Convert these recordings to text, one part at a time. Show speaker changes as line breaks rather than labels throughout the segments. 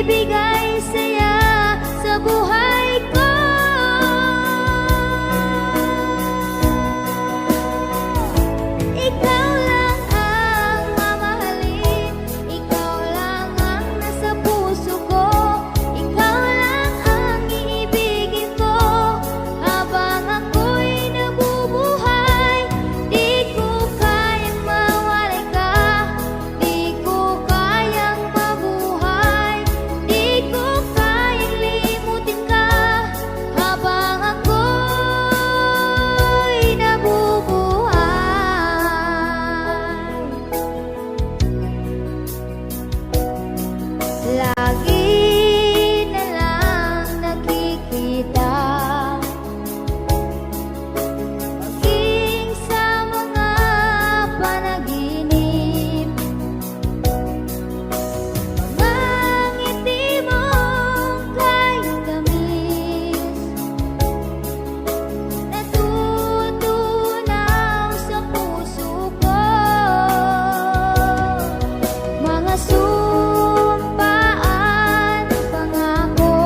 nagbibigay saya sa buhay ko. Ikaw lang ang mamahalin, ikaw lang ang nasa puso ko, ikaw lang ang iibigin ko habang ako'y nabubuhay. Di ko kayang mawalay ka, di ko kayang mabuhay, di ko kayang limutin ka habang ako'y nabubuhay. Lagi na lang nakikita, maging sa mga panaginip, mga ngiti mong kay tamis, natutunaw sa puso ko. Mga sumpaan, pangako,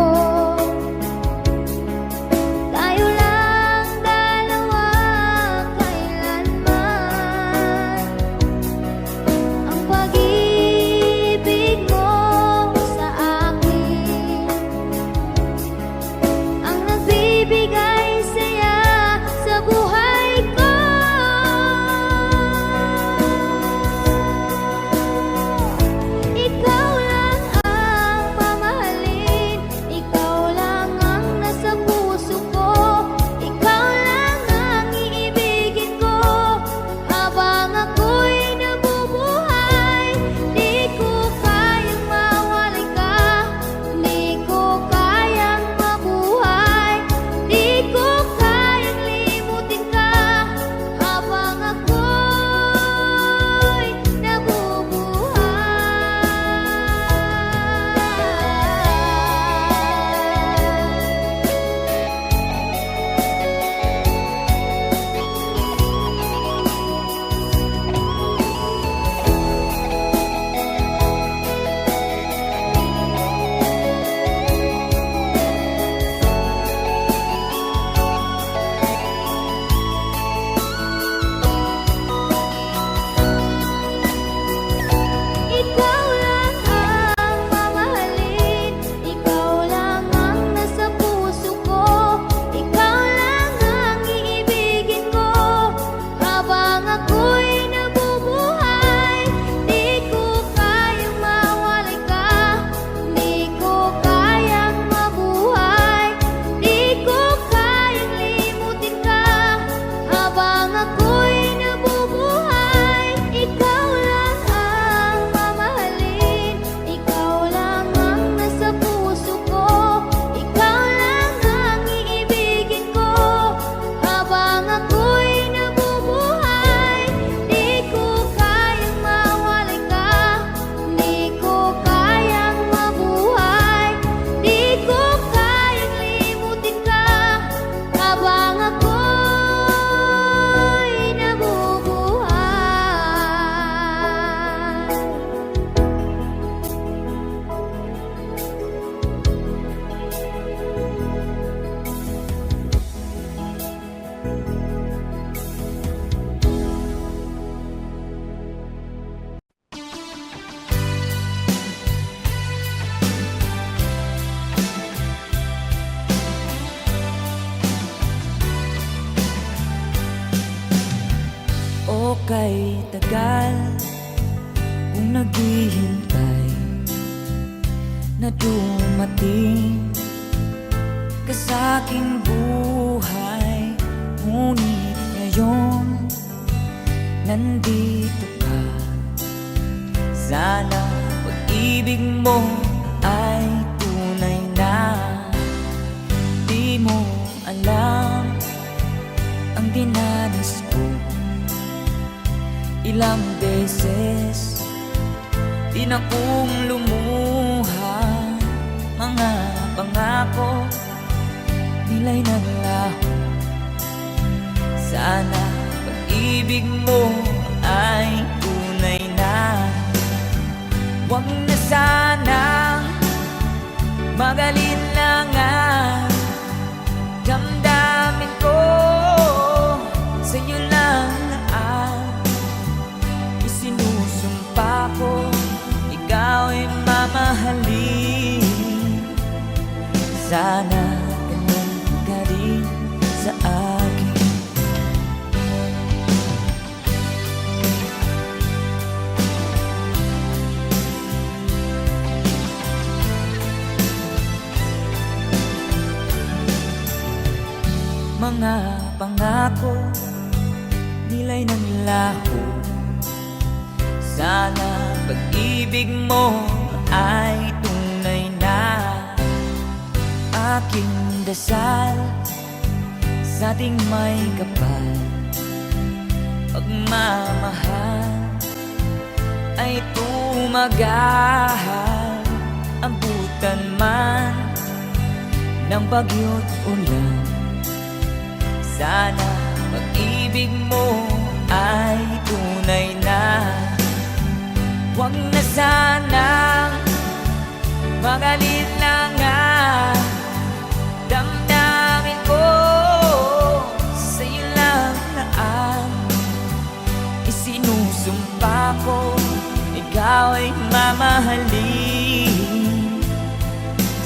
tayo lang dalawa kailanman. Ang pag-ibig mo sa akin ang nagbibigay saya sa buhay ko. Ikaw lang ang mamahalin, ikaw lang ang nasa puso ko, ikaw lang ang iibigin ko habang ako'y nabubuhay. Di ko kayang mawalay ka, di ko kayang mabuhay, di ko kayang limutin ka habang ako'y nabubuhay. Ikaw lang ang mamahalin, ikaw lang ang nasa puso ko, ikaw lang ang iibigin ko habang ako'y nabubuhay. Di ko kayang mawalay ka, di ko kayang mabuhay, di ko kayang limutin ka habang ako'y nabubuhay. Ikaw lang ang mamahalin, ikaw lang ang nasa puso ko, ikaw lang ang iibigin ko habang ako'y nabubuhay. Di ko kayang mawalay ka, di ko kayang mabuhay, di ko kayang limutin ka habang ako'y nabubuhay.
O kay tagal kung naghihintay na dumating ka sa'king buhay, ngunit ngayon nandito ka. Sana pag-ibig mo ay tunay na. Di mo alam ang dinanas ko, ilang beses di na kong lumuha. Mga pangako nila'y naglaho. Sana pag-ibig mo ay tunay na. Huwag na sanang Magalit na nga damdamin ko, sa'yo lang na isinusumpa ko. Ikaw ay mamahalin, sana ganun ka rin sa akin. Mga pangako, nilay ng laho. Sana pag-ibig mo ay tunay na. Aking dasal sa ating may kapal, pagmamahal ay tumagahal. Ambutan man ng bagyo't ulan, sana pag-ibig mo ay tunay na. Huwag na sanang magalit na nga damdamin ko, sa'yo lang na isinusumpa ko. Ikaw ay mamahalin,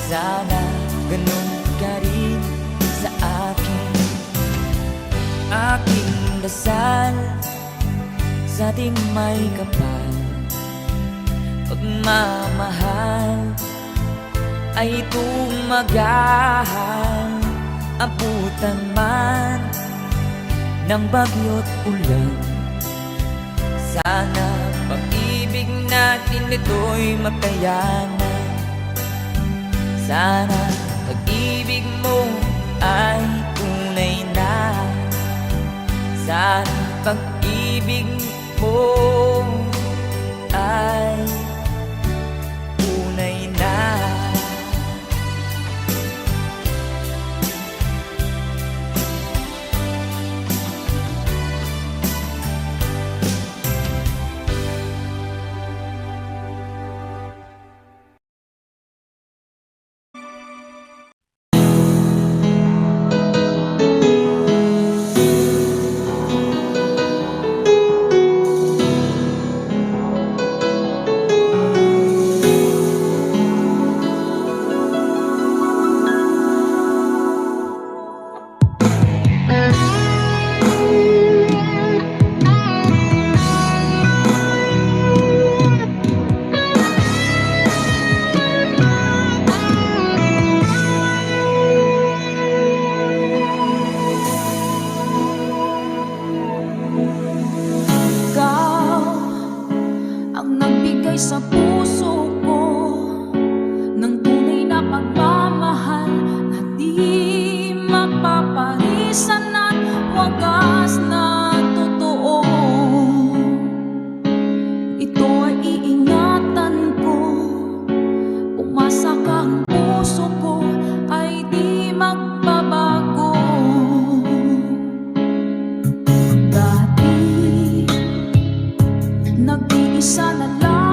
sana ganun ka rin sa akin. Aking dasal sa ating may kapal, pagmamahal ay tumagahal. Abutan man ng bagyo't ulan, sana pag-ibig natin ito'y makayanan. Sana pag-ibig mo ay tunay na. Sana pag-ibig mo ay tunay na.
Sa puso ko ng tunay na pagmamahal na di mapaparisan at wagas na totoo. Ito ay iingatan ko, umasa kang puso ko ay di magbabago. Dati nag-iisa na lang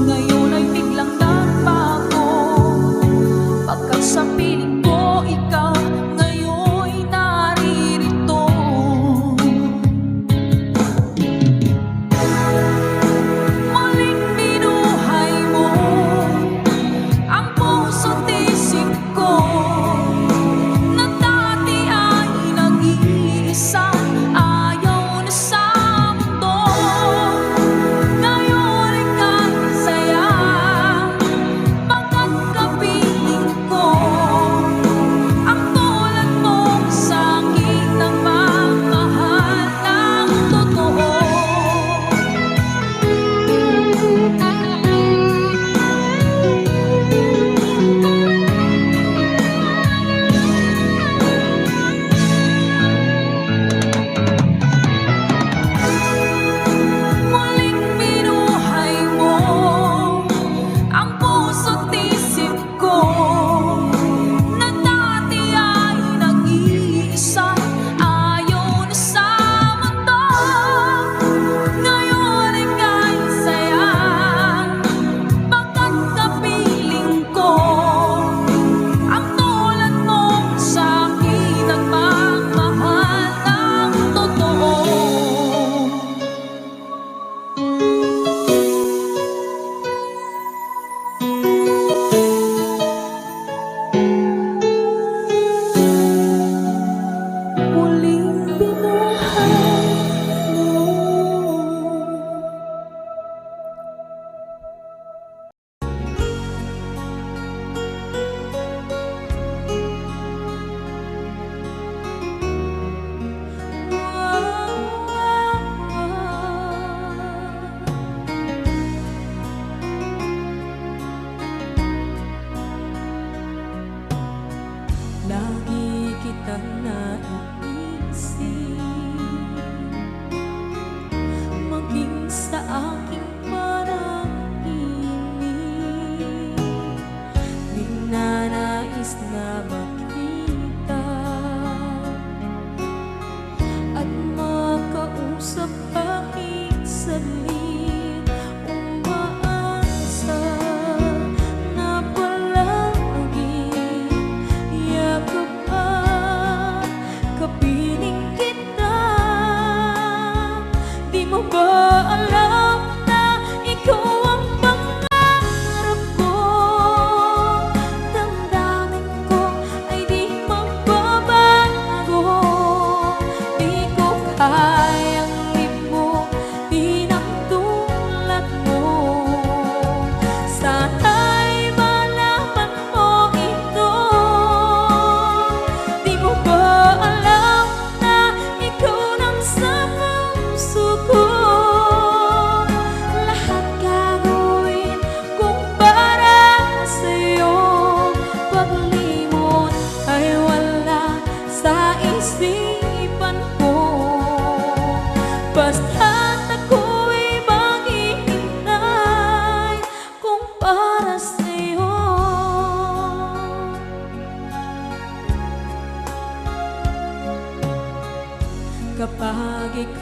ngayon ay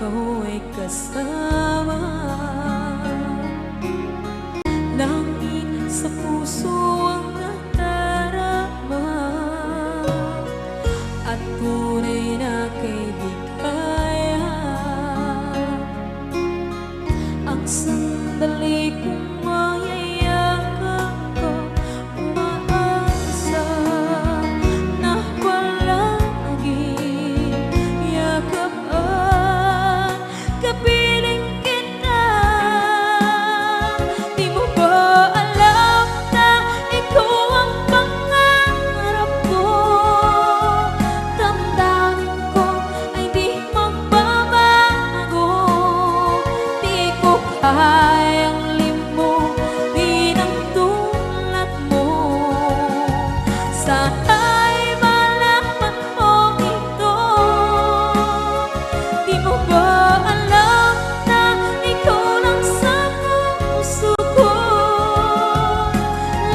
ikaw ay kasama. Langit sa puso ang nadarama, at tunay na kaibigan. Ang sandali kong mayayakap ko, umaasa na palaging yakap at kapiling kita. Di mo ba alam na ikaw ang pangarap ko? Damdamin ko ay di magbabago. Di ko kayang limutin ang tulad mo. Sana'y malaman mo ito. Di mo ba alam na ikaw lang sa puso ko?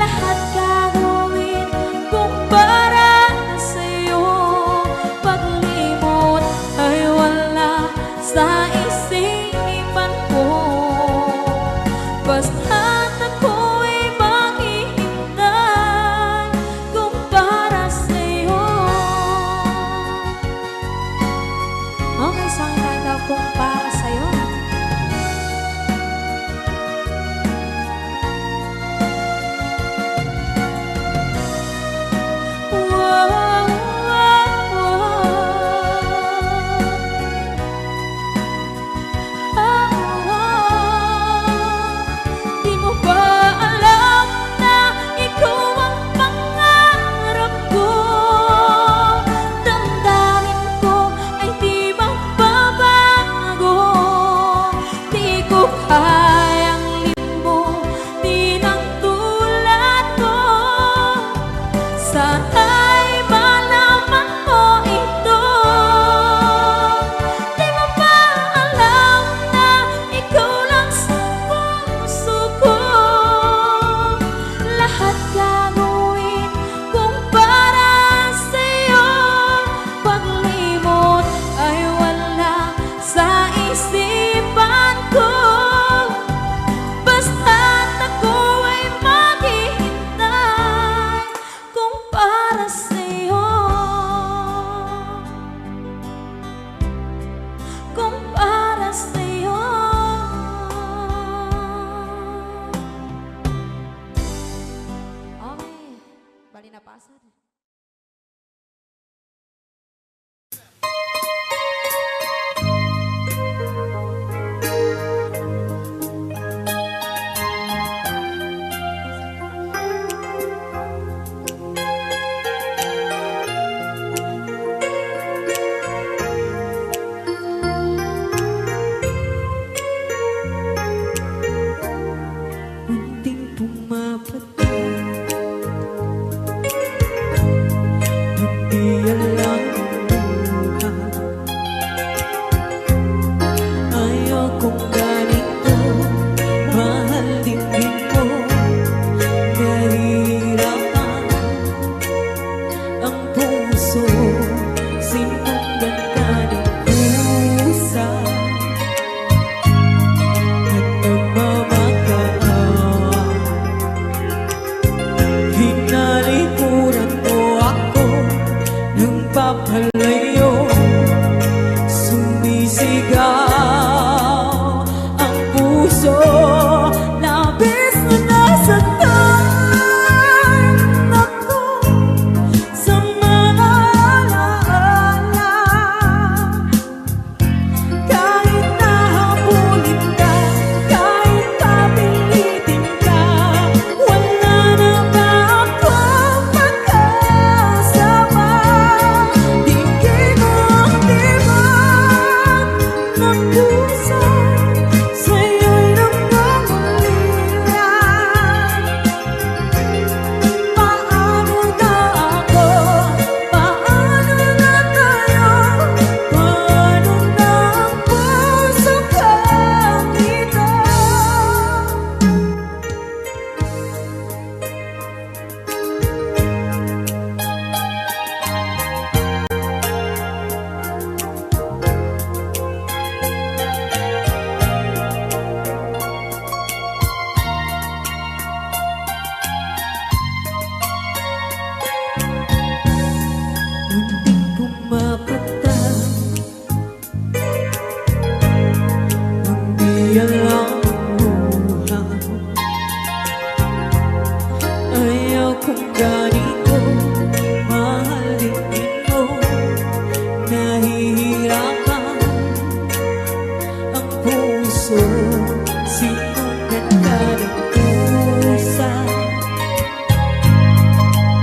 Lahat gagawin kung para sa'yo. Paglimot ay wala sa isipan ko. Basta't ako'y maghihintay kung para sa'yo. Okay, saan kanta kung para sa'yo? Wow, wow, Di mo ba alam na ikaw ang pangarap ko? Damdamin ko ay di magbabago. Di ko kayang limutin ang tulad ko. Sana'y malaman mo ito. Di mo ba alam na ikaw lang sa puso ko? Lahat gagawin kung para sa'yo. Paglimot ay wala sa isipan ko. Basta't ako ay maghihintay kung para sa'yo. Kung para sa'yo. Okay, bali na pasad. Munting pumapatid kung ganito mahalin mo. Nahihirapan ang puso, sinukat ka ng pusa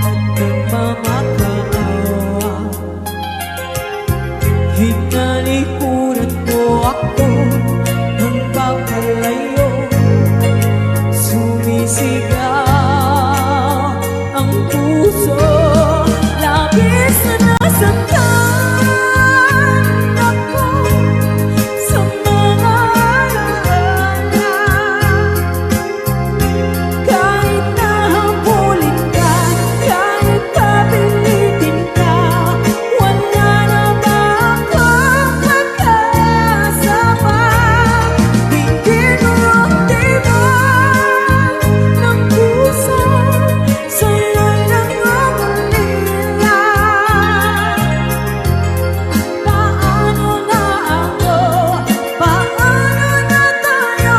at nagmamakaawa. Hinalikuran mo ako ng papalayo, sumisigaw ang puso. Labis na nasaktan ako sa mga alaala. Kahit nahabulin ka, kahit papilitin ka, wala na ba akong magkasama? Hindi ko ramdaman ng puso, sa'yo lang ang ulila. Paano na ako? Paano na tayo?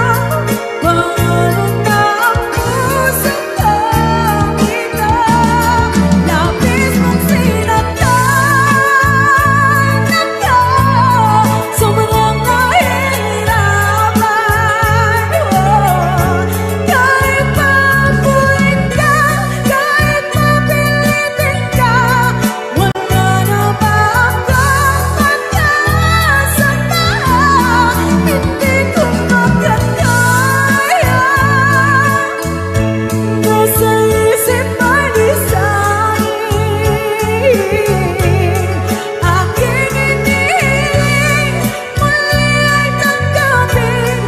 Paano na ako sa kanila? Labis mong sinaktan ako, sobrang nahihirapan. Kahit papulit ka, kahit mapilitin ka, wala na ba akong magkasama? Hindi ko makakaya. Nasa isip ay design, aking inihiling muli ay tanggapin.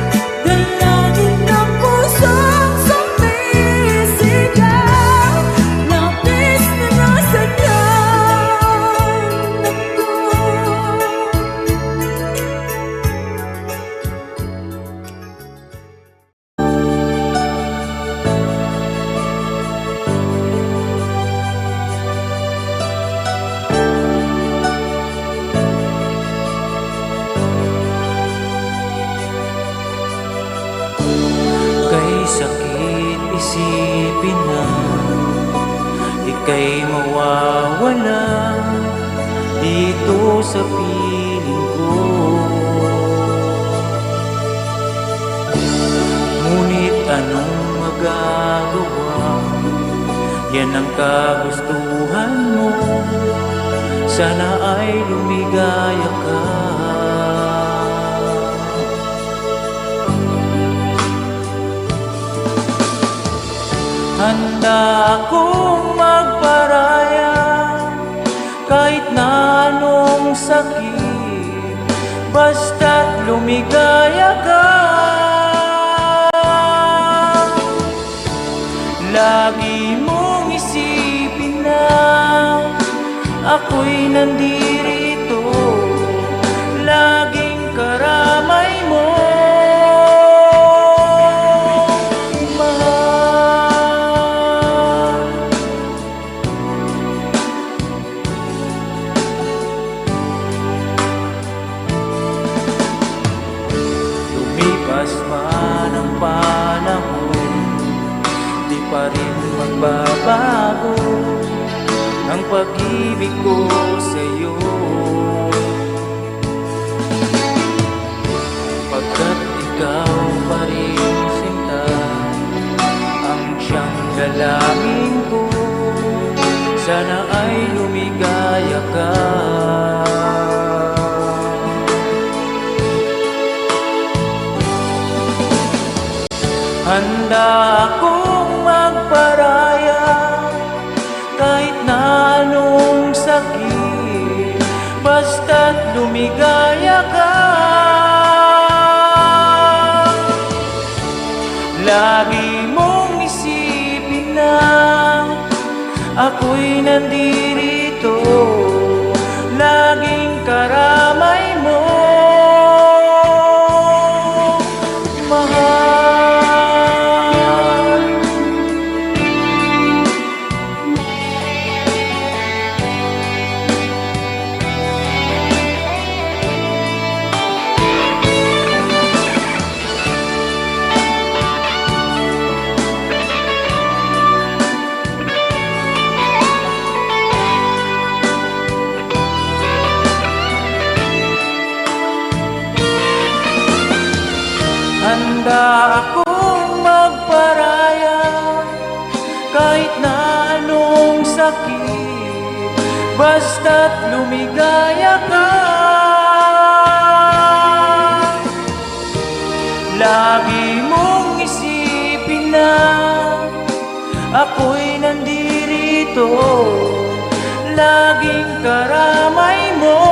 Dalangin ng pusong sumisigaw, labis na nasaktan ako.
Kay sakit isipin na ika'y mawawala dito sa piling ko. Ngunit anong magagawa? Yan ang kagustuhan mo. Sana ay lumigaya ka. Handa akong magparaya kahit na anong sakit, basta't lumigaya ka. Lagi mong isipin na ako'y nandirito, laging karamay mo. Lumipas man ang panahon, di pa rin magbabago ang pag-ibig ko sa'yo. Pagkat ikaw pa rin sinta ang siyang dalangin ko, sana ay lumigaya ka. Handa akong magparaya kahit na anong sakit, basta't lumigaya ka. Lagi mong isipin na ako'y nandirito, laging karamay mo. sakit, basta't lumigaya ka. Lagi mong isipin na ako'y nandirito, laging karamay mo.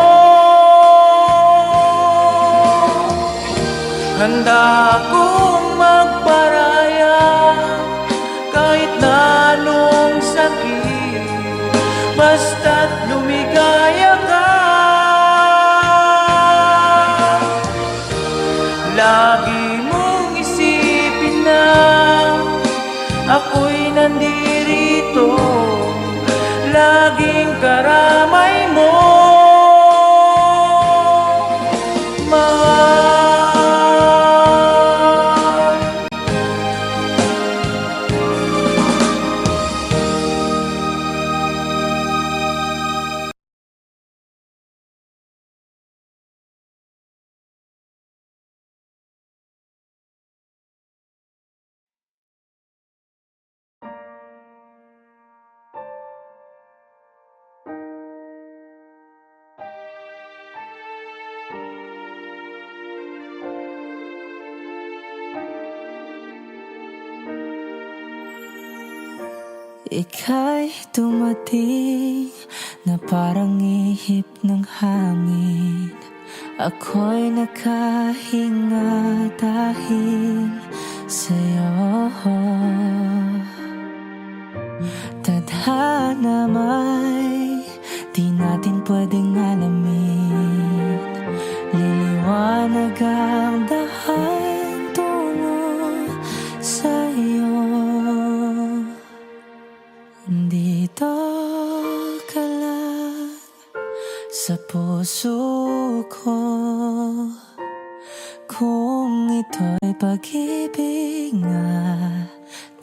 Handa akong magparaya kahit na anong sakit, basta't lumigaya ka. Lagi mong isipin na ako'y nandirito, laging karamay mo, mahal.
Ika'y dumating na parang ihip ng hangin. Ako'y nakahinga dahil sa'yo. Tadhana may di natin pwedeng alamin. Liliwanag ang dahan tungo sa'yo. Dito ka lang sa puso ko, kung ito'y pag-ibig nga,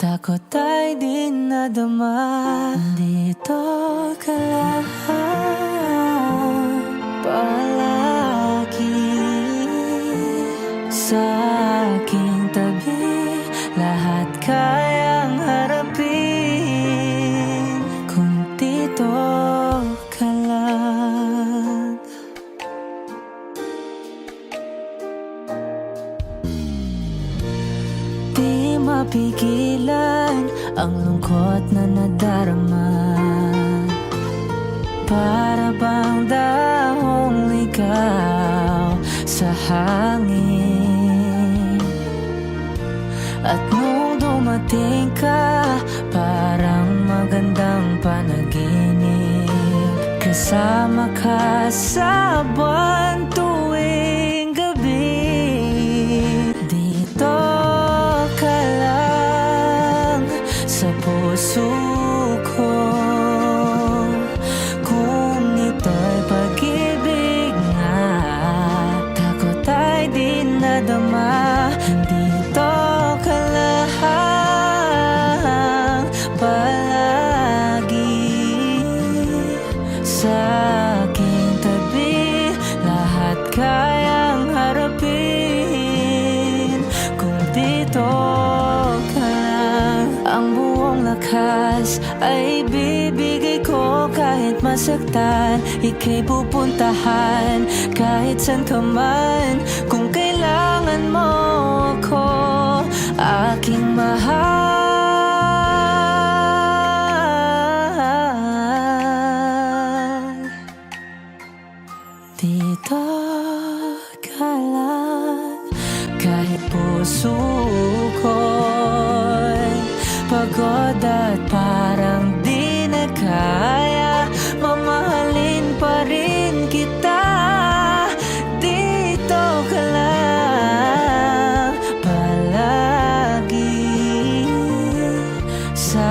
takot ay di nadama. Dito ka lang palagi sa aking tabi, lahat kayang harapin kung dito ka lang. Di mapigilan ang lungkot na nadarama, para bang dahong ligaw sa hangin. At nung dumating ka, parang magandang panaginip, kasama ka sa buwan tuwing gabi. Dito ka lang sa puso ko, kung ito'y pag-ibig nga, takot ay di nadama. Dito ka lang palagi sa aking tabi, lahat kayang harapin kung dito ka lang. Ang buong lakas ay bibigay ko kahit masaktan, ika'y pupuntahan kahit saan ka man, kung kailangan mo ako, aking mahal. Dito ka lang kahit puso ko'y pagod at parang di na kaya, mamahalin pa rin kita. Dito ka lang palagi sa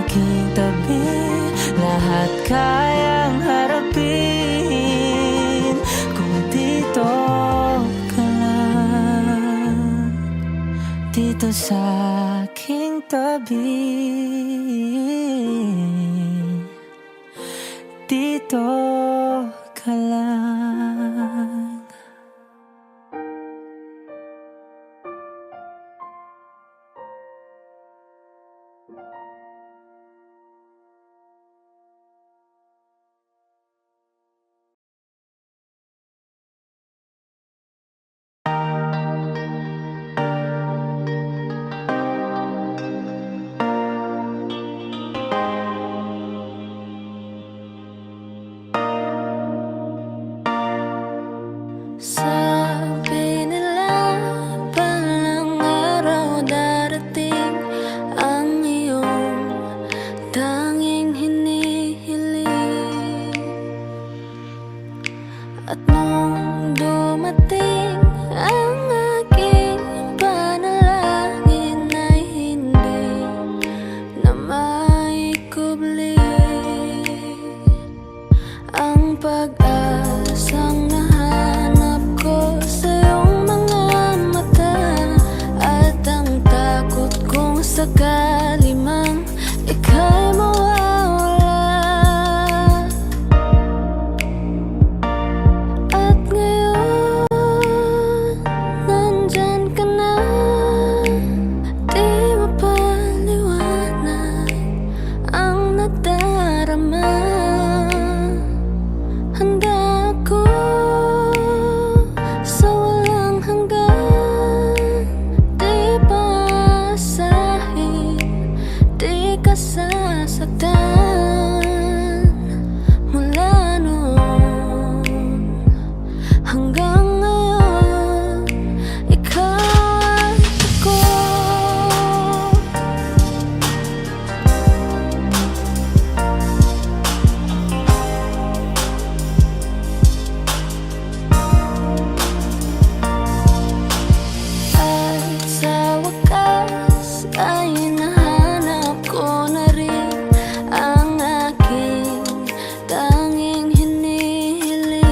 aking tabi, lahat kayang harapin kung dito ka lang. Dito sa aking tabi, dito ka lang.
tanging hinihiling. At nung dumating ang aking panalangin ay hindi na maikubli ang pag-asang nahanap ko sa iyong mga mata, at ang takot kong sakali mang ika'y mawawala. At ngayon, nandyan ka na, di mapaliwanag ang nadarama. Handa ako sa walang hanggan, di paasahin, di ka sasaktan. Mula noon hanggang ngayon, ikaw at ako. At sa wakas ay nahanap ko na rin ang aking tanging hinihiling.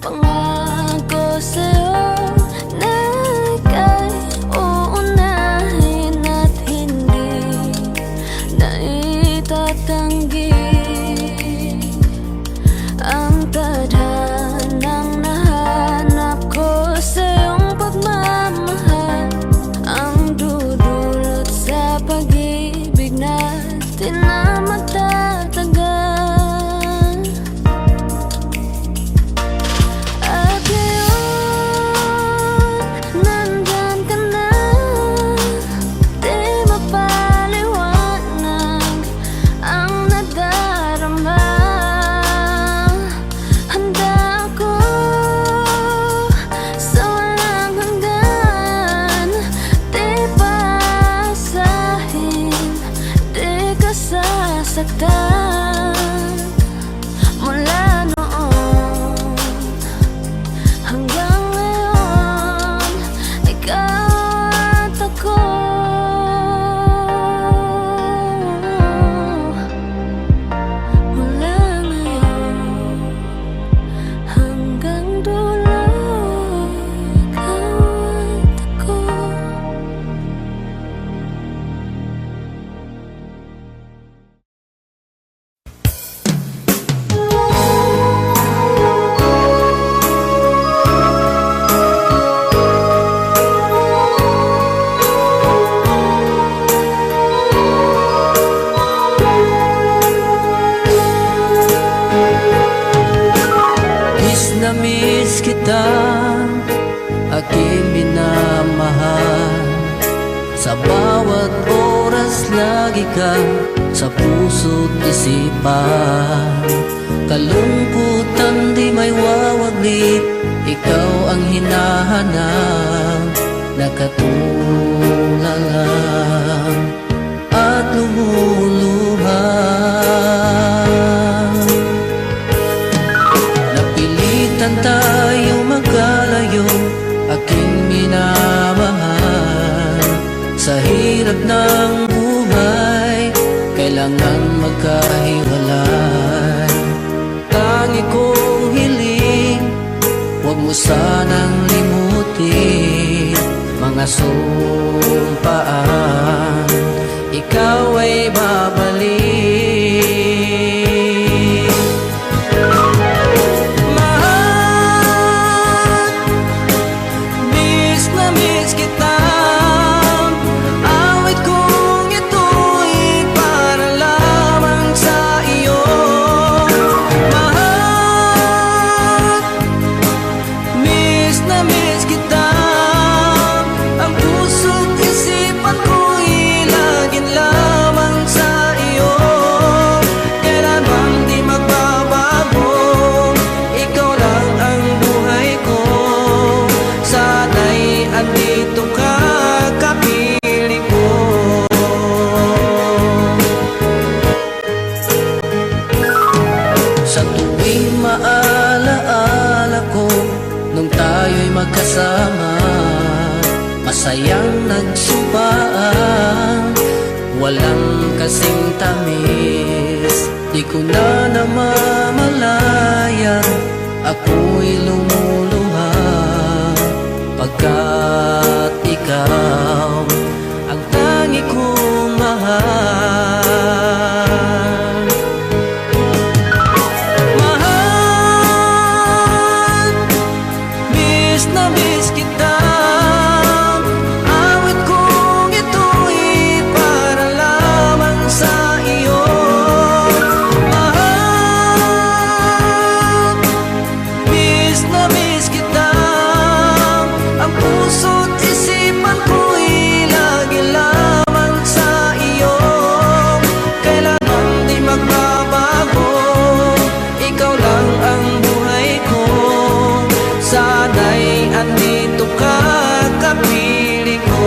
Pangako sa'yo na ika'y uunahin at hindi na itatanggi ang tadhanang nahanap ko sa iyong pagmamahal, ang dudulot sa pag-ibig natin na matatagal. At ngayon, nandyan ka na, di mapaliwanag ang nadarama. Handa ako sa walang hanggan, di paasahin, di ka sasaktan. Mula noon hanggang ngayon, ikaw at ako. Mula ngayon hanggang dulo, ikaw at ako.
Miss kita, aking minamahal. Sa bawat oras lagi ka sa puso't isipan. Kalungkutan di may wawaglit, ikaw ang hinahanap. Nakatulala at lumuluha. Napilitan tayo magkalayo, aking minamahal. Sa hirap ng buhay, kailangan magkahiwalay. Tangi kong hiling, huwag mo sanang limutin mga sumpaan, ikaw ay babalik. Mahal, miss na miss kita. Awit kong ito'y para lamang sa iyo. Mahal, miss na miss kita. Ang puso't isipan ko'y laging lamang sa iyo. kasing tamis. Di ko na namamalayan, ako'y lumuluha pagkat ikaw ang tangi kong mahal. Mahal, miss na miss kita. Awit kong ito'y para lamang sa iyo. Mahal, miss na miss kita. Ang puso't isipan ko'y lagi lamang sa iyo. Kailanman di magbabago, ikaw lang ang buhay ko. Sana'y andito ka, kapiling ko.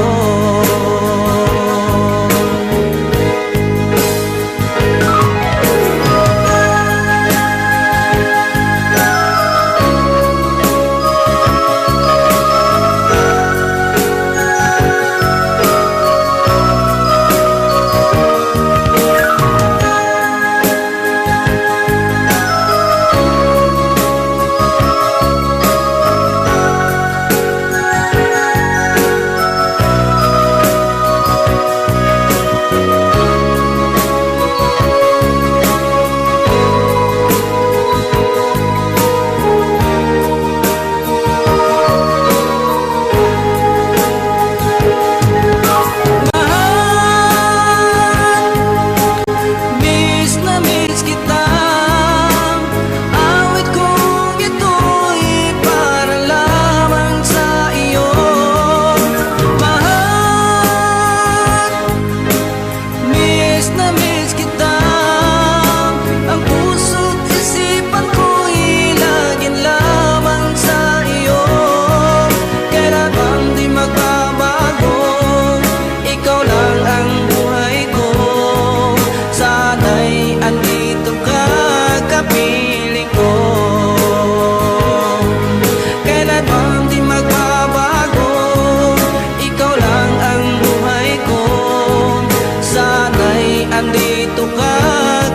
Andito ka,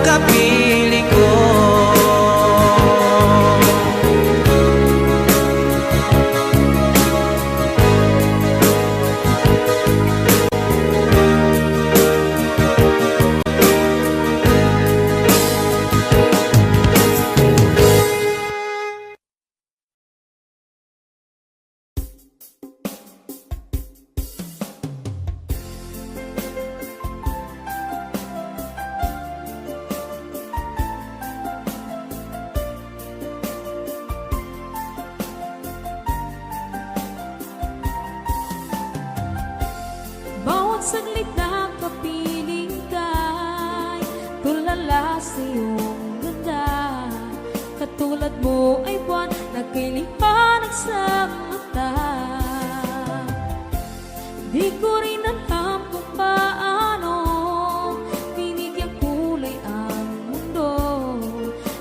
kapiling ko.
Bawat saglit na kapiling ka'y tulala sa iyong ganda. Katulad mo ay buwan na kay liwanag sa mata. Di ko rin alam kung paano binigyan kulay ang mundo.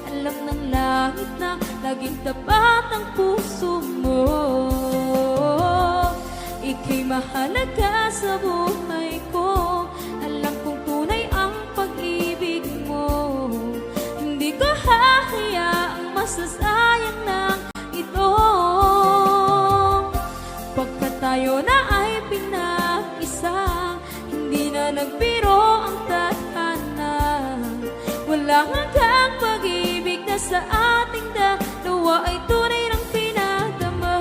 Alam ng langit na laging tapat ang puso mo. Ika'y mahalaga sa buhay ko. Alam kong tunay ang pag-ibig mo. Hindi ko hahayaang masasayang ng ito. Pagkat tayo na ay pinag-isa, hindi na nagbiro ang tadhana. Walang hanggang pag-ibig na sa ating dalawa ay tunay ng pinadama.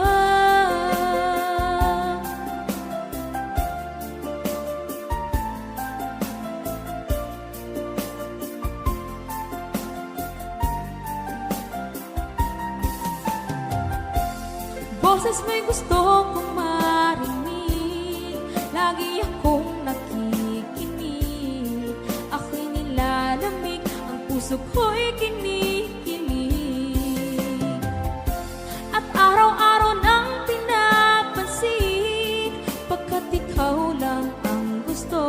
Boses mo'y gusto kong marinig, lagi akong nakikinig. Ako'y nilalamig, ang puso ko'y kinikilig. At araw-araw nang pinapansin, pagkat ikaw lang ang gusto.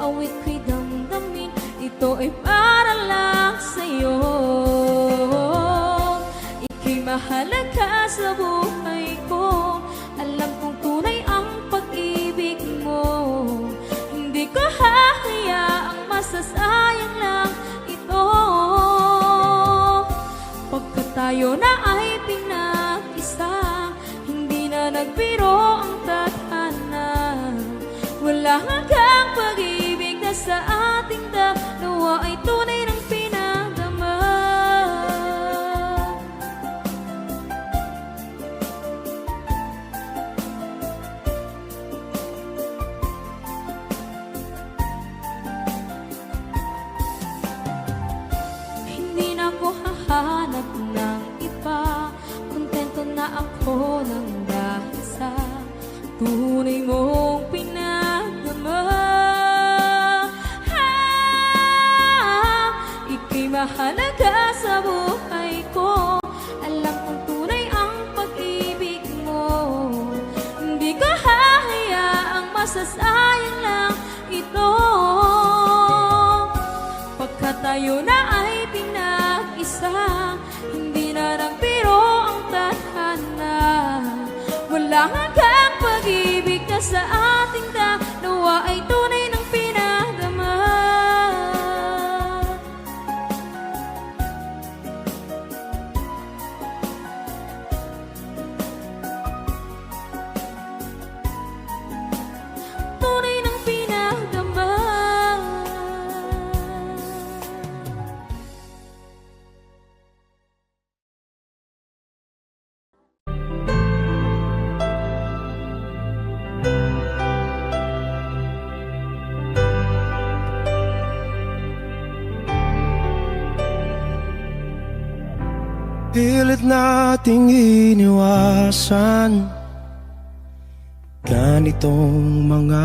Awit ko'y damdamin, ito ay para lang sa'yo. Ika'y mahalaga sa buhay ko. Alam kong tunay ang pag-ibig mo. Hindi ko hahayaang tayo na ay pinag-isa, hindi na nagbiro ang tadhana. Wala hanggang pag-ibig na sa ating dalawa ay tunay ng pinagdama. Hindi na ako hahanap ng iba, kontento na ako ng dahil sa tunay mong pinagdama. Ika'y mahalaga sa buhay ko, alam kong tunay ang pag-ibig mo. Hindi ko hahayaang masasayang lang ito. Pagkat tayo na ay pinag-isa, hindi na nagbiro ang tadhana. Wala hanggang pag-ibig na sa ating dalawa ay tunay ng pinagdama. Tunay ng pinagdama.
Pilit nating iniwasan ganitong mga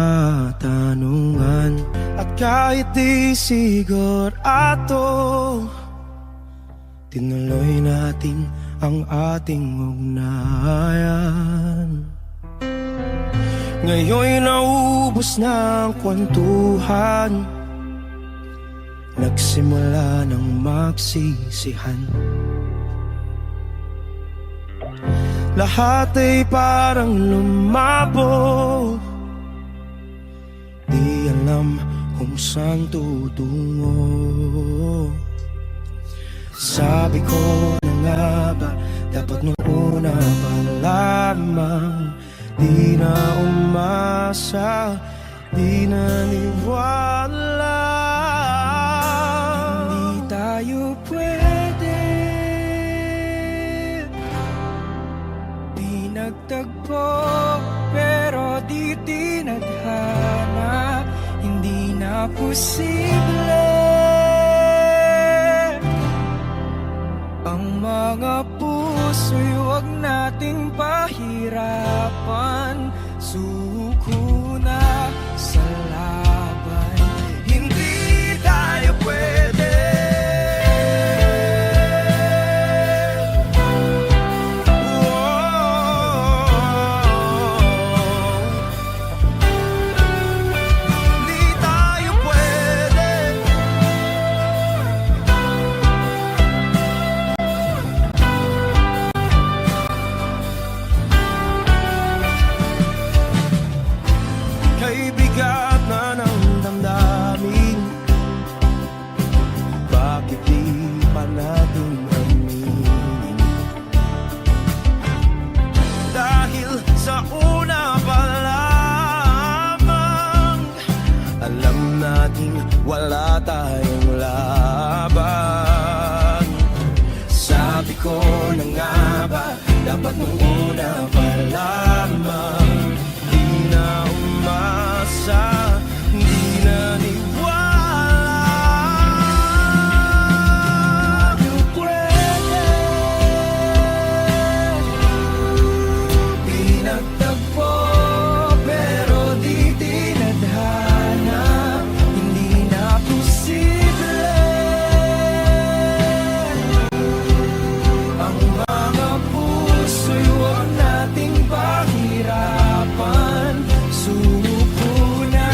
tanungan. At kahit di sigurado, tinuloy natin ang ating ugnayan. Ngayon'y naubos na ang kwentuhan, nagsimula ng magsisihan. Lahat ay parang lumabo, di alam kung saan tutungo. Sabi ko na nga ba, dapat nung una pa lamang, di na umasa, di naniwala. Hindi tayo pwede nagtagpo, pero di tinadhana. Hindi na posible ang mga puso'y huwag nating pahirapan. Suko na sa laban, hindi tayo pwede. Bigat na ng damdamin, bakit di pa natin aminin? Dahil sa una pa lamang, alam natin wala tayong laban. Sabi ko na nga ba, dapat nung una pa lamang, di na umasa, di naniwala. Di pwede pinagtagpo, pero di tinadhana. Hindi na posible ang mga puso'y huwag nating pahirapan. Suko na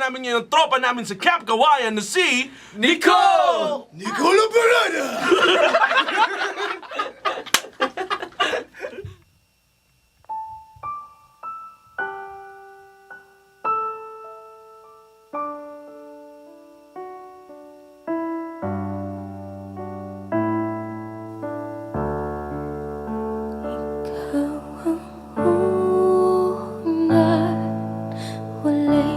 namin ngayon tropa namin sa Camp Kawayan na si Nico!
Nicolo Parada!
Ikaw ang unang huli,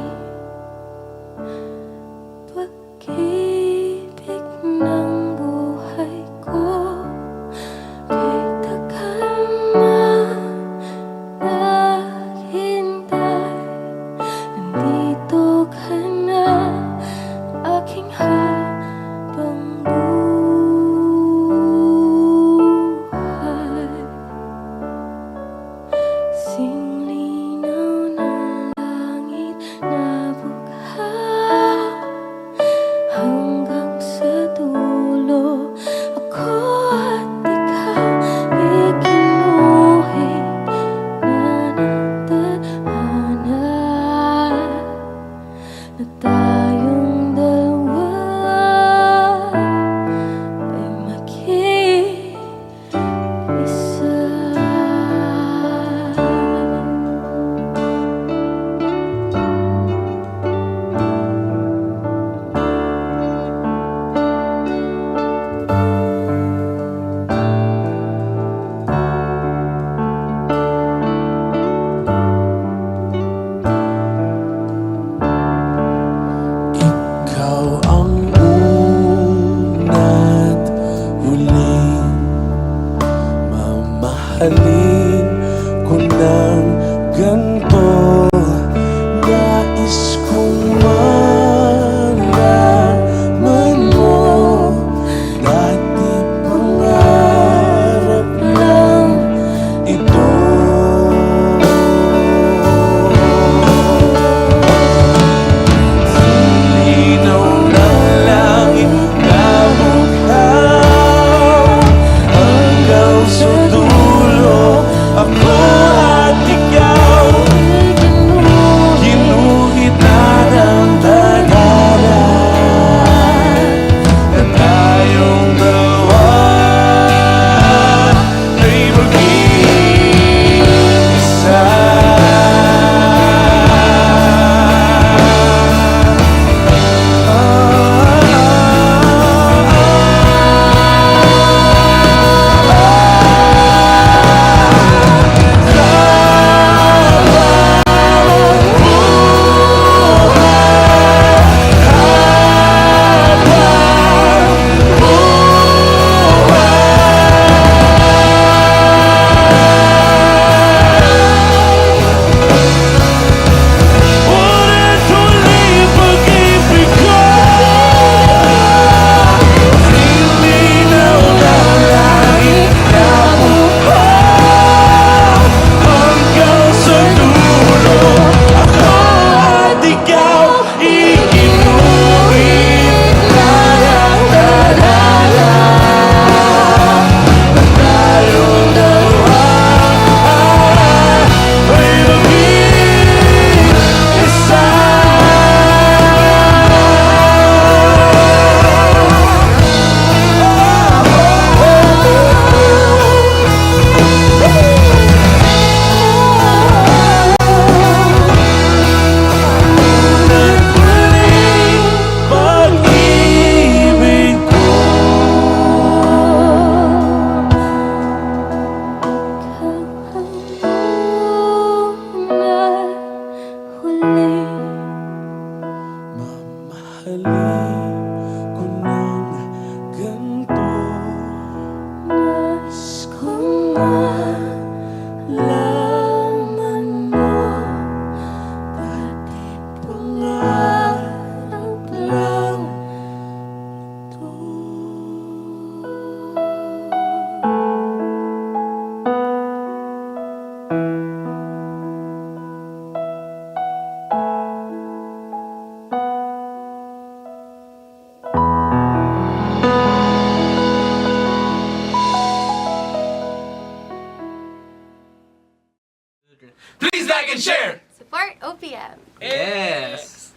pag-ibig ng buhay ko. Kay tagal naghintay, nandito ka na, aking habang buhay. Singlinaw ng langit na bughaw, hanggang sa dulo ako at ikaw ikinuhit na ng tadhana, na tayong dalawa ay mag-iisa.
Ikaw ang una't huling mamahalin ko ng ganito. Nais kong malaman mo, dati pangarap lang ito. Linaw ng langit na bughaw, hanggang sa dulo ako at ikaw ginuhit na ng tadhana, na tayong dalawa ay mag-iisa. Ulit tuloy pag-ibig ko, sinilinaw ng langit na bughaw, hanggang sa dulo ako at ikaw ikinuhit na ng tadhana, na tayong dalawa ay mag-iisa. Pag-ibig ko. Mamahalin ko ng ganito.
Nais kong malaman mo, dati pangarap lang ito.
Please like and share!
Support OPM.
Yes!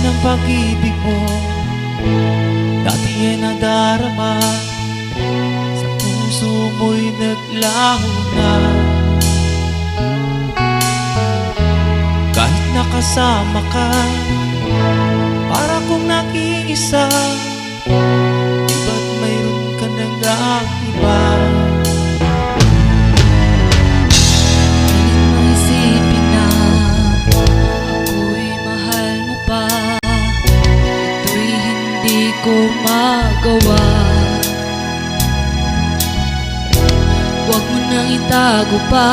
ng pag-ibig mo dati ay nadarama, sa puso mo'y naglaho na. Kahit nakasama ka, para kong nag-iisa, di ba't mayroon ka nang iba?
Pilit mong isipin na ako'y mahal mo pa, ito'y hindi ko magawa. Huwag mo nang itago pa,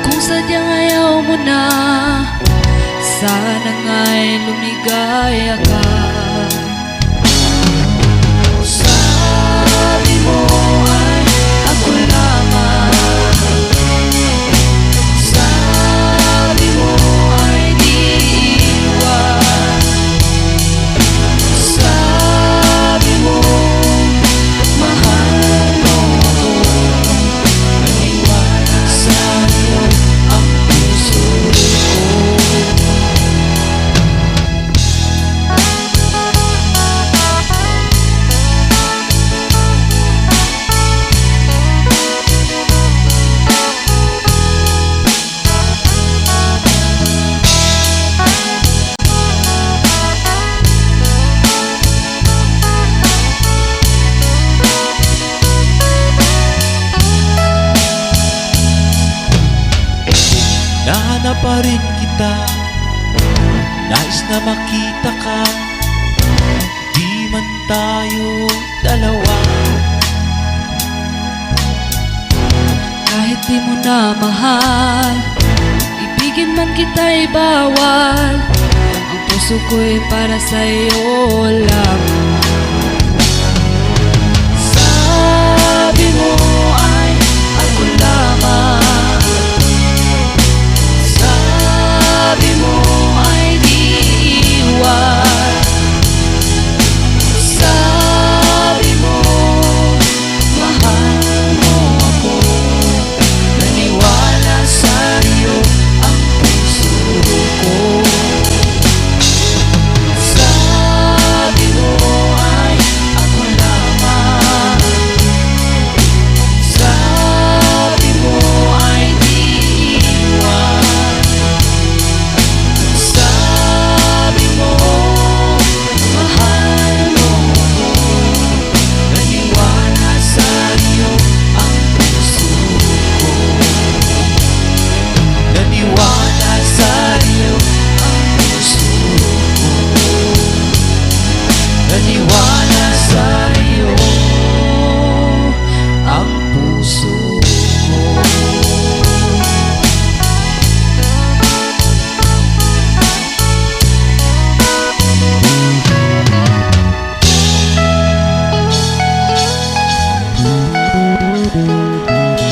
kung sadyang ayaw mo na, sana nga'y lumigaya ka. Sabi mo ay ako lamang, sabi mo ay di iwan, sabi mo mahal mo ako, naniwala sa'yo ang puso ko.
Nahanap pa rin kita, nais na makita ka, di man tayo dalawa.
Kahit di mo na mahal, ibigin man kita'y bawal, ang puso ko'y para sa'yo lamang. Sabi mo ay ako lamang, sabi mo ay di iwan, sabi mo mahal mo ako, naniwala sa'yo ang puso ko. Sabi mo ay ako lamang, sabi mo ay di iwan, sabi mo mahal mo ako, naniwala sa'yo ang puso ko. Naniwala sa'yo ang puso ko, naniwala sa'yo ang puso ko.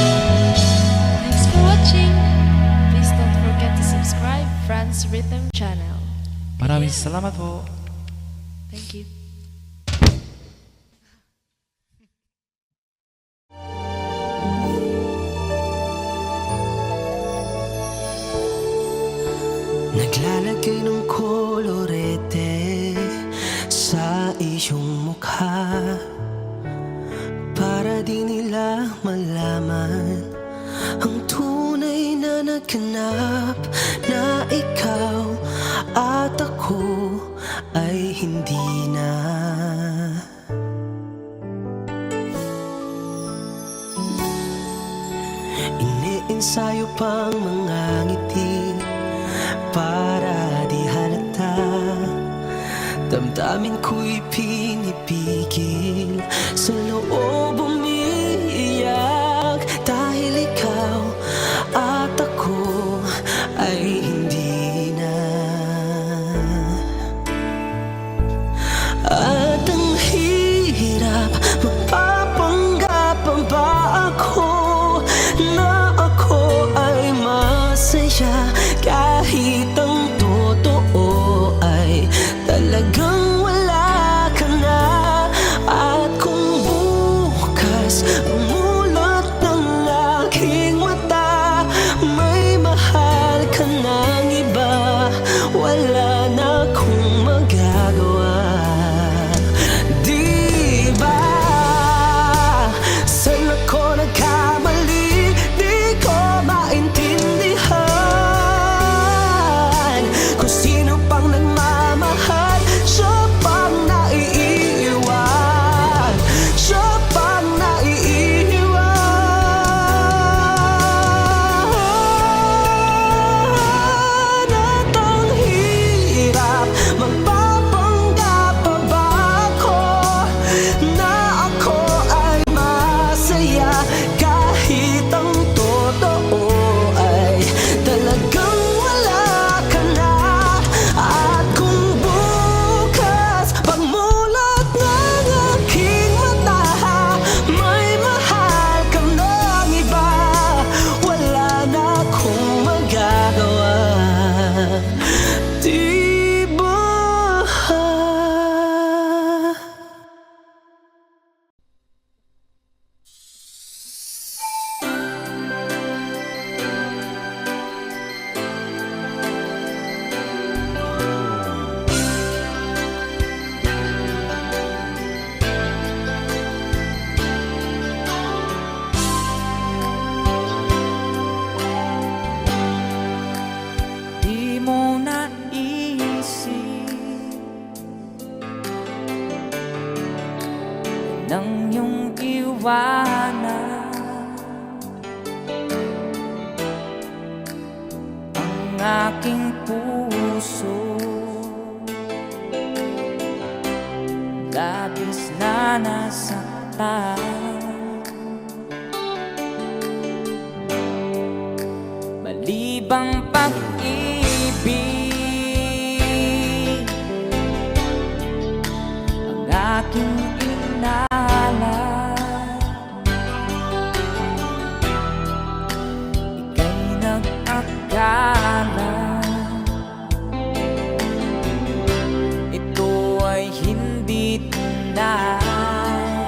Thanks for watching. Please don't forget to subscribe Franz Rhythm Channel.
Maraming salamat po.
Thank you.
Naglalagay ng kolorete sa iyong mukha, para di nila malaman ang tunay na naghanap, na ikaw at ako ay hindi na. Iniensayo pang mga ngiti para di halata, damdamin ko'y pinipigil, sa loob umiiyak, dahil ikaw at ako ay hindi na. At ang hirap, magpapanggap pa ba ako na ako ay masaya, kahit ang totoo ay talagang wala ka na. At kung bukas
puso, labis na nasaktan. Malibang pag-ibig ang aking inala, ika'y nag-akala ito ay hindi tunay.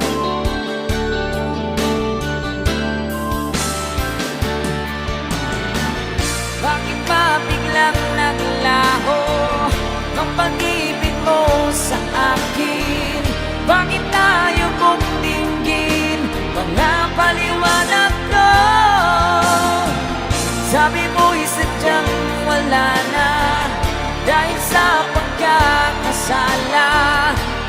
Bakit ba biglang naglaho ang pag-ibig mo sa akin? Bakit tayo mong dinggin mga paliwanag ko? Sabi mo'y sadyang wala na dahil sa pagkakasala.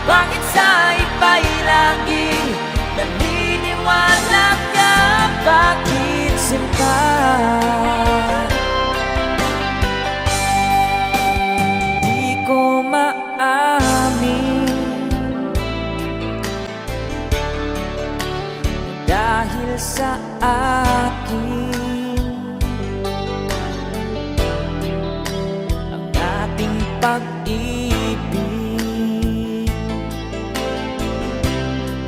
Bakit sa iba'y laging naniniwala ka? Bakit sinta? Di ko maamin dahil sa akin ang ating pag-ibig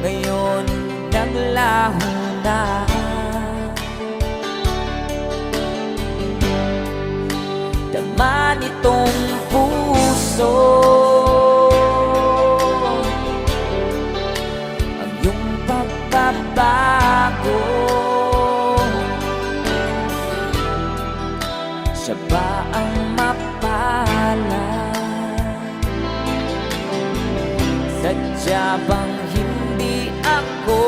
ngayon naglaho na. Dama nitong puso ang iyong pagbabago. Siya ba ang mapala? Sadya bang hindi ako?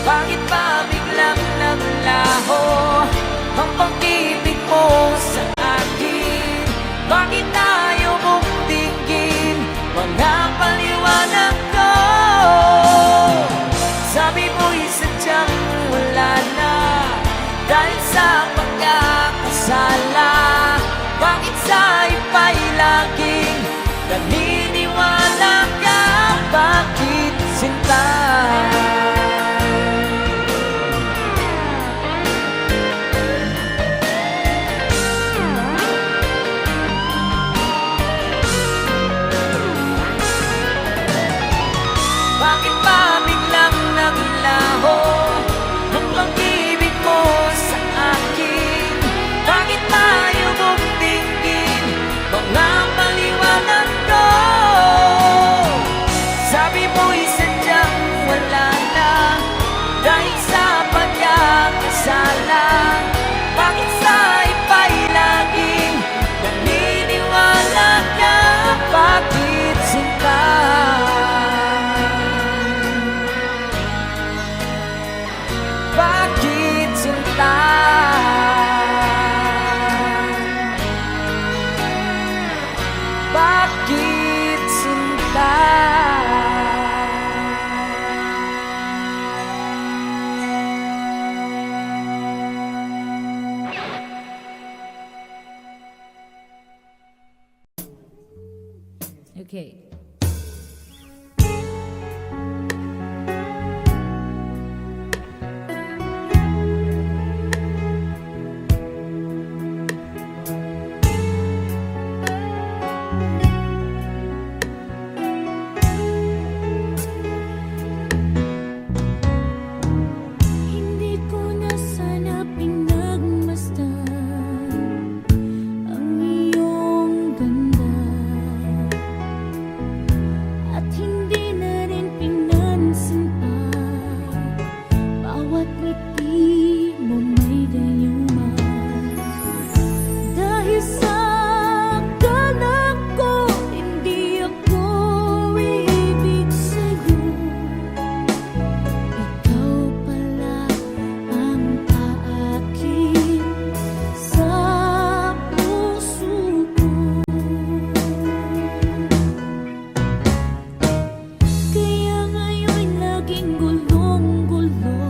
Bakit ba biglang naglaho ang pag-ibig mo sa akin? Bakit tayo mong dinggin mga paliwanag ko? Sabi mo'y sadyang wala na dahil sa pagkakasala. Bakit sa iba'y laging naniniwala ka? Bakit sinta? Bakit ba biglang naglaho ang pag-ibig mo sa akin? Bakit tayo mong dinggin mga paliwanag ko? Sabi mo'y sadyang wala na dahil sa pagkakasala. Bakit sa iba'y laging naniniwala ka? Bakit sinta? Bakit sinta? Bakit sinta?
Okay. Hindi ko na sana pinagmasdan ang iyong ganda, at hindi na rin pinansin pa bawat ngiti mo may dayuma. Dahil sa akala ko hindi ako ibig sa'yo, ikaw pala ang aakin sa puso ko. Kaya ngayon laging gulong-gulo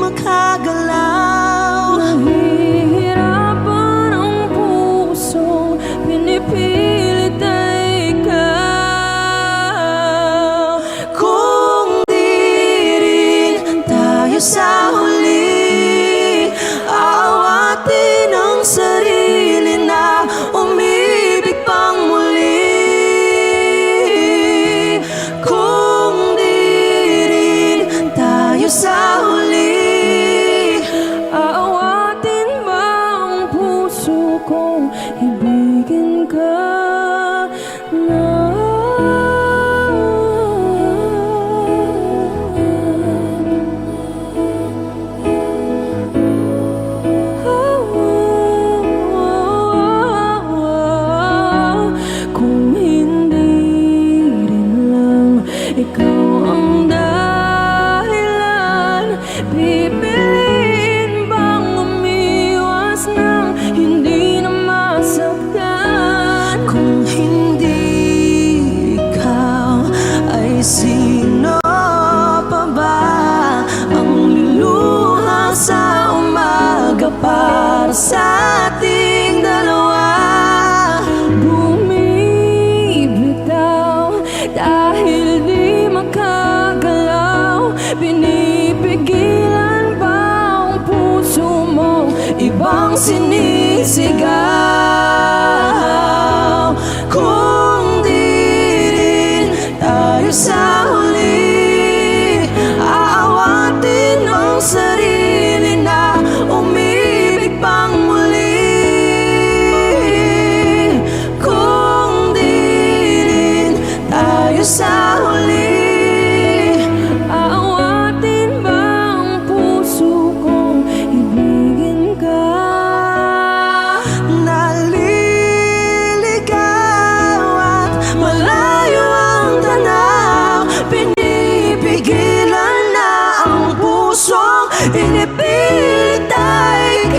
makagalaw.
Nahihirapan ang puso, pinipilit ay ikaw.
Kung di rin tayo sa huli, aawatin ang sarili na umibig pang muli. Kung di rin tayo sa huli,
Aawatin ba ang puso kong ibigin ka na? Kung hindi rin lang ikaw ang dahilan, pipiliin bang umiwas ng hindi na masaktan?
kung hindi ikaw, ay sino pa ba ang luluha sa umaga para sa ating dalawa?
Bumibitaw dahil di makagalaw, pinipigilan ba ang puso mo ibang sinisigaw?
Kung di rin tayo sa huli, aawatin ang sarili na umibig pang muli. Kung di rin tayo sa huli,
Aawatin ba ang puso kong ibigin ka?
naliligaw at malayo ang tanaw, pinipigilan na ang pusong inipilit ay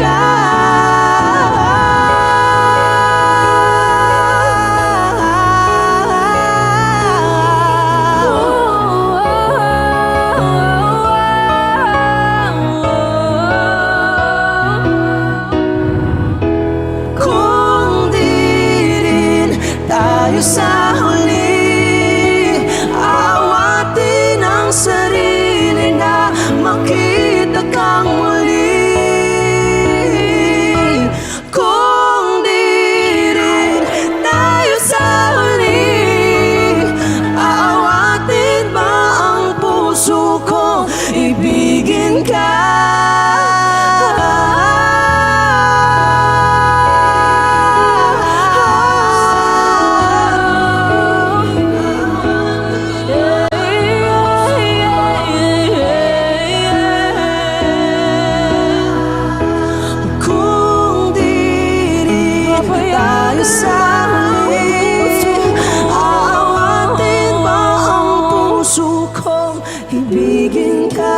kung di rin tayo sa huli, aawatin ang sarili na makita kang muli. Kung di rin tayo sa huli, aawatin ba ang puso kong ibigin ka? Kung di rin tayo sa huli, aawatin ba ang puso kong ibigin ka?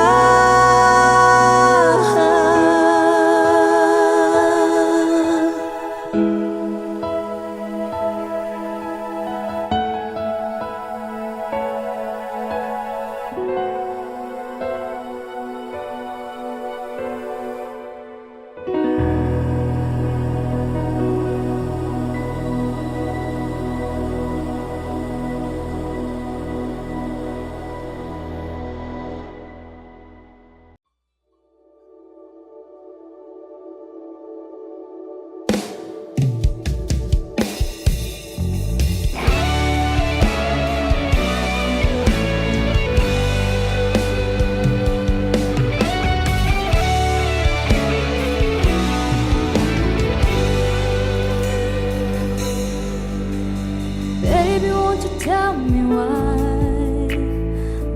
Baby, won't you tell me why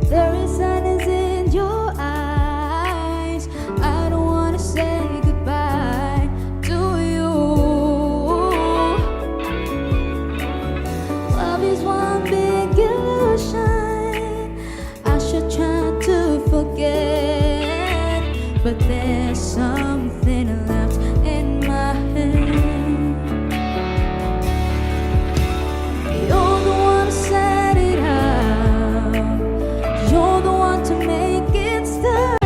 there is sadness in your eyes? I don't wanna say goodbye to you. Love is one big illusion. I should try to forget, but there's something left in my head. You're the one to set it up. You're the one to make it stop.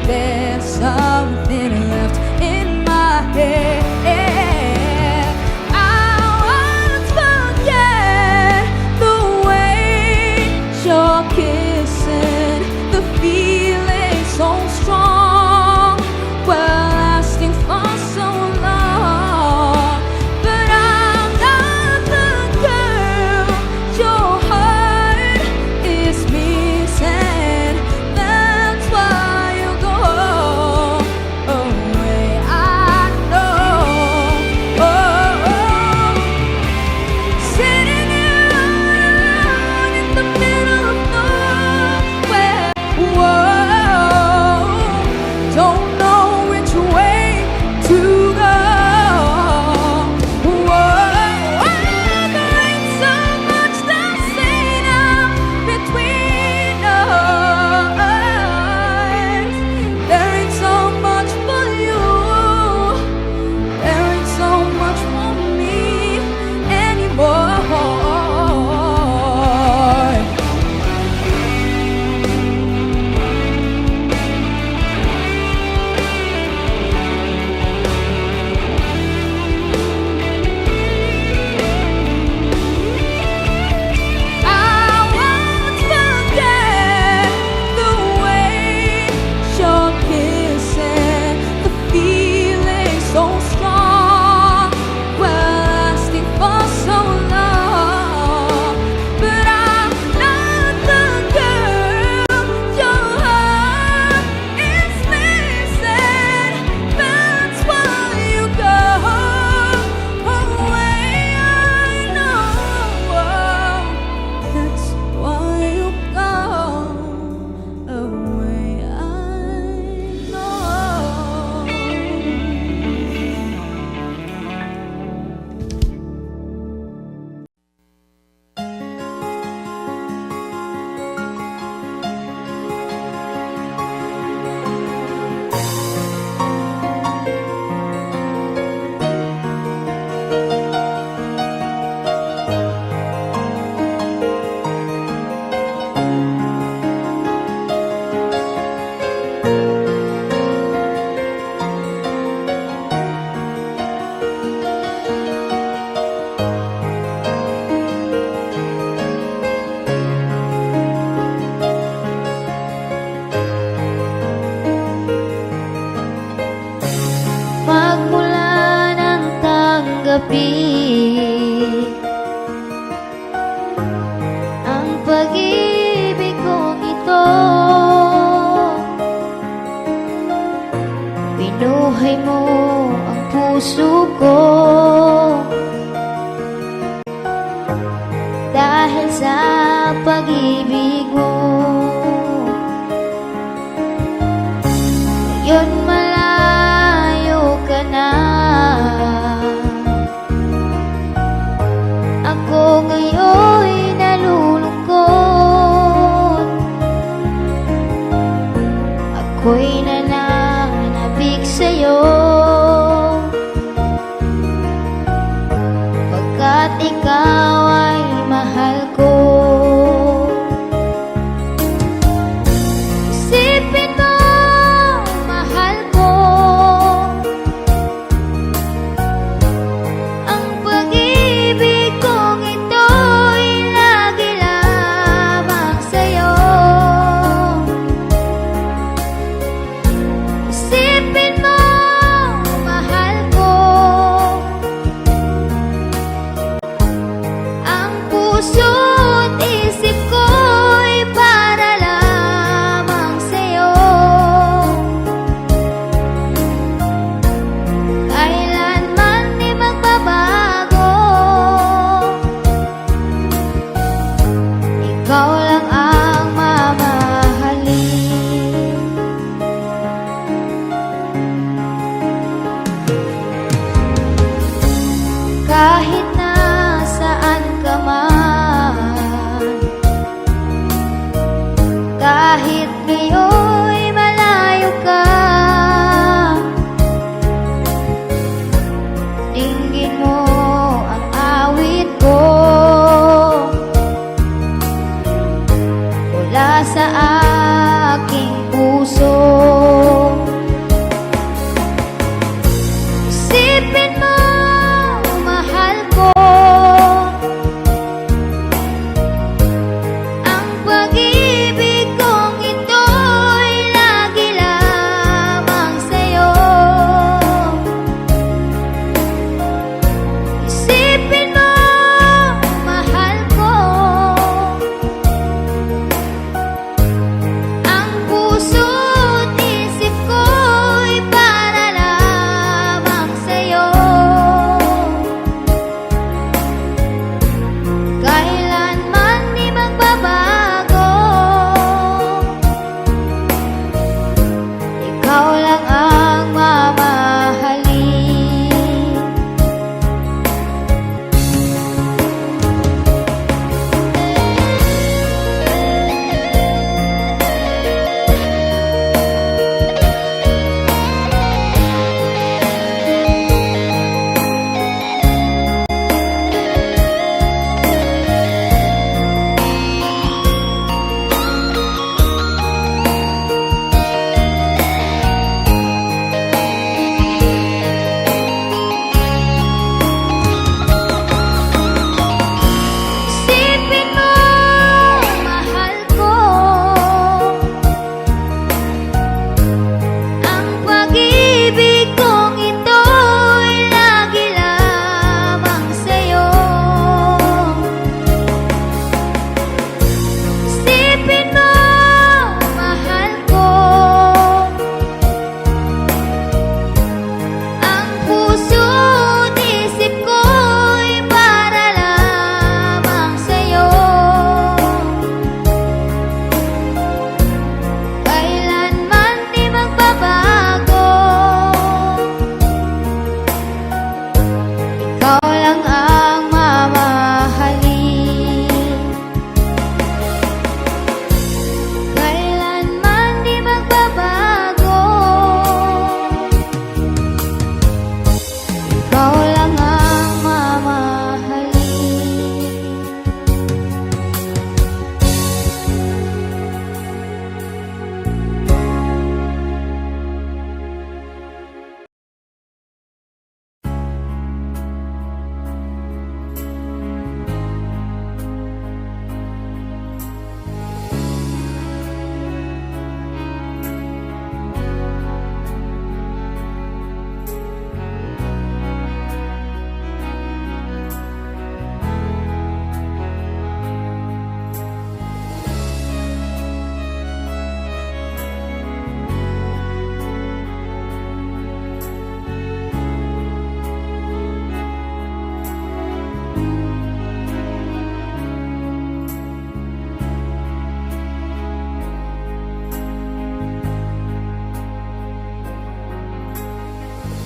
there's something left in my head. I won't forget the way you're kissing, the feeling so strong, well, lasting for so long. But I'm not the girl your heart is missing. That's why you go away. I know. Sitting here alone in the middle of nowhere. Whoa, don't know which way to go. Whoa, there ain't so much to say now between us. There ain't so much for you. There ain't so much for me anymore. I won't forget the way you're kissing, the feeling so strong, well, lasting for so long. But I'm not the girl your heart is missing. That's why you go away. I know. That's why you go away. I know. Magmula ng tanggapi ang pag-ibig kong ito, binuhay mo ang puso ko dahil sa pag-ibig mo. Ngayon malayo ka na, ako ngayon'y nalulungkot. Ako'y nananabik sa'yo, pagkat ikaw ay mahal ko. Isipin mo, mahal ko, ang pag-ibig kong ito'y lagi lamang sa'yo.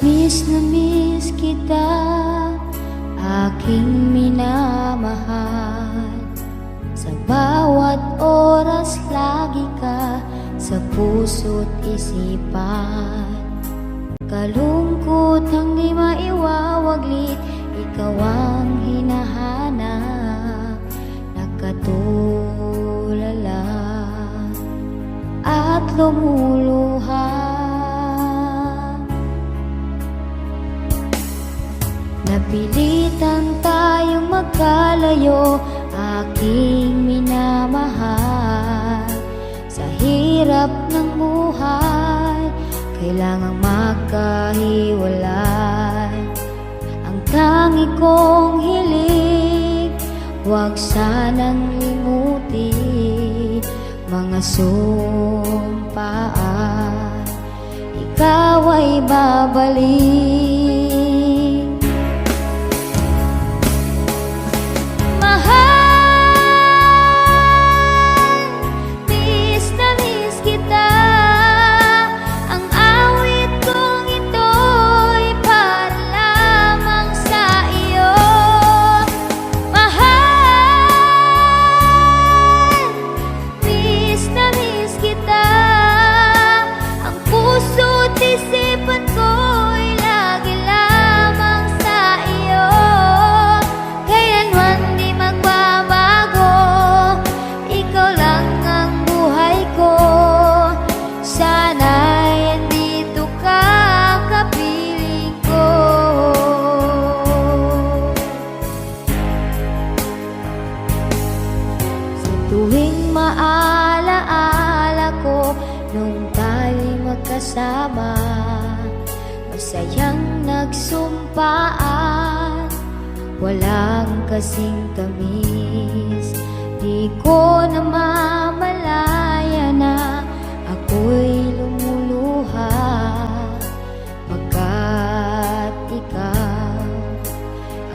na miss kita, aking minamahal. Sa bawat oras lagi ka sa puso't isipan. Kalungkot ang di maiwawaglit, ikaw ang hinahanap. Nakatulala at lumuluha. Napilitan tayong magkalayo, aking minamahal. Sa hirap ng buhay, kailangang magkahiwalay. Ang tangi kong hiling, huwag sanang limutin mga sumpaan, ikaw ay babalik. Tuwing maalaala ko nung tayo'y magkasama, masayang nagsumpaan, walang kasing tamis. Di ko namamalaya na ako'y lumuluha, pagkat ikaw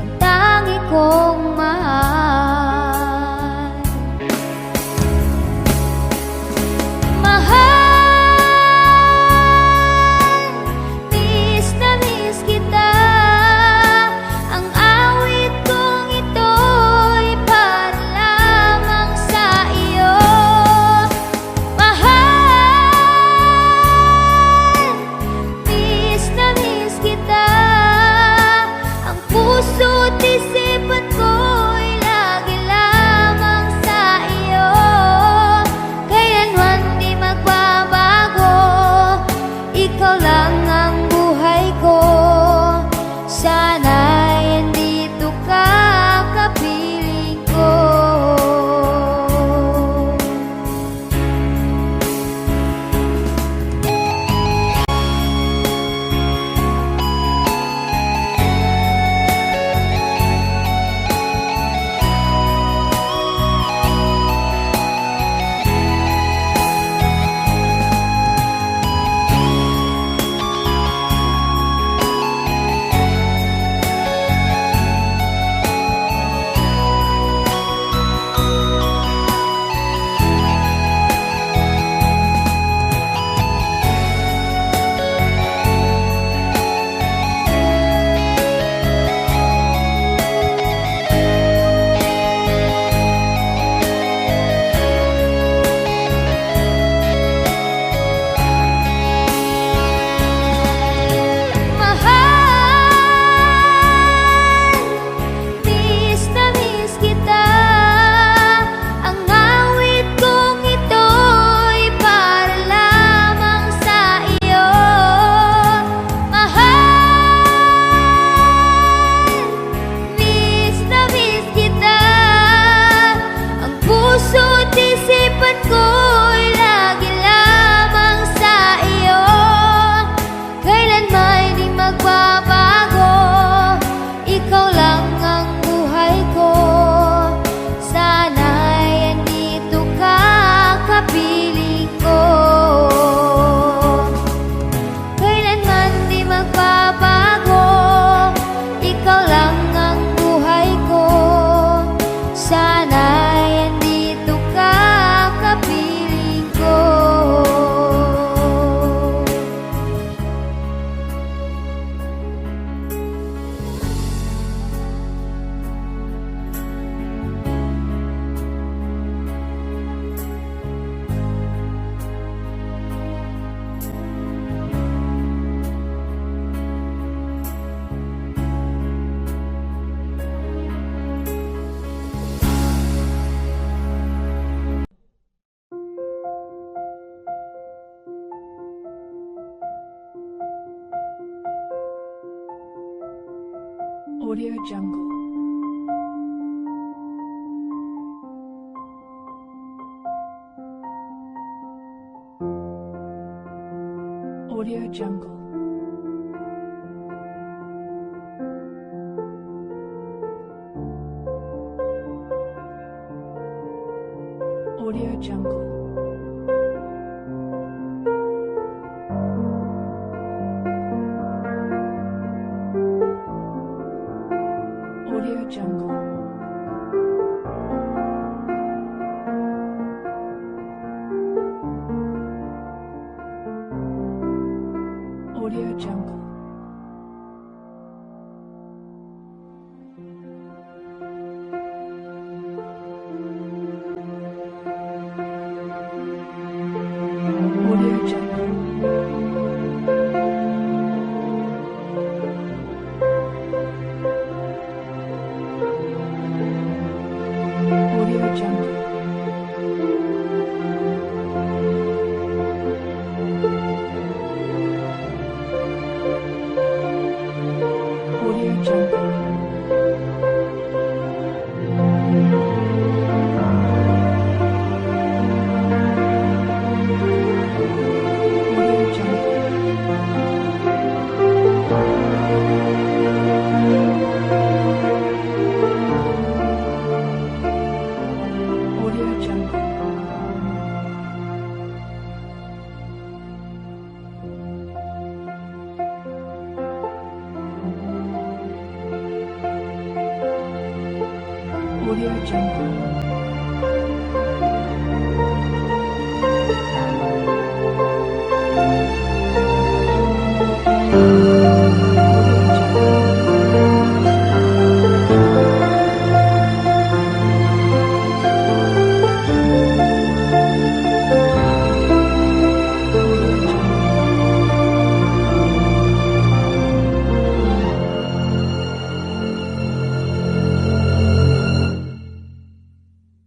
ang tangi kong mahal. Audio Jungle. Audio Jungle. Audio Jungle. Audio Jungle. Audio Jungle. Audio Jungle. Audio Jungle. Audio Jungle. Audio Jungle. Audio Jungle. Audio Jungle.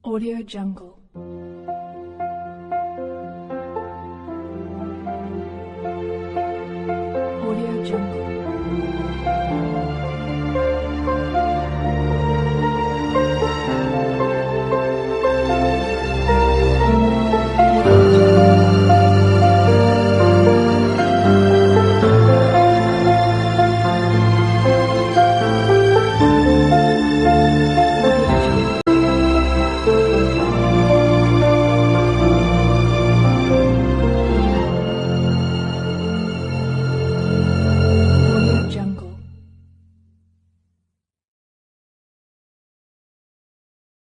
Audio Jungle. Audio Jungle.